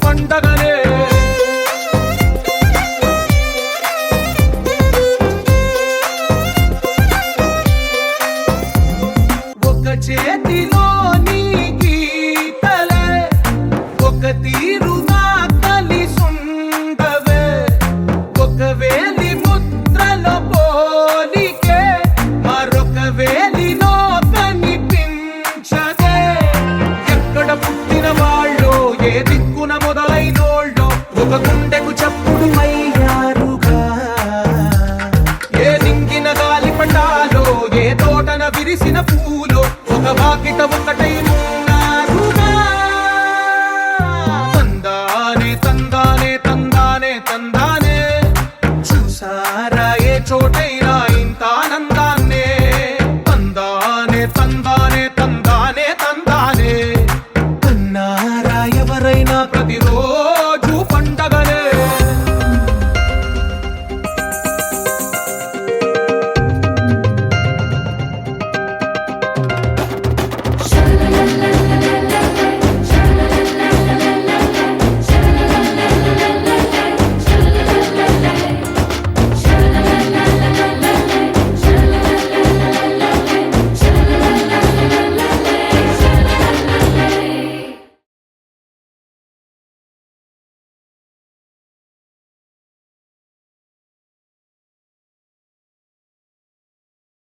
పండగలే. ఒక చేతిలో నీ గీతలే ఒక తీరుగా కలిసుండవే. ఒక వేలి ముద్రలో పోలికే మరొక వేలిలో కనిపించదే. ఎక్కడ పుట్టిన వాళ్ళో ఏ దిక్కున మొదలైనోళ్ళో ఒక గుండెకు చప్పుడు అయ్యారుగా. ఏ దింగిన గాలి పటాలో ఏ తోటన విరిసిన పూలో ఒక వాకిట ఒకటై ఉన్నారుగా. తందానే తందానే తందానే తందానే చూసారా ఏ చోటైనా ఇంత ఆనందాన్నే. తందానే తందానే తందానే తందానే అన్నారా ఎవరైనా ప్రతిరోజు.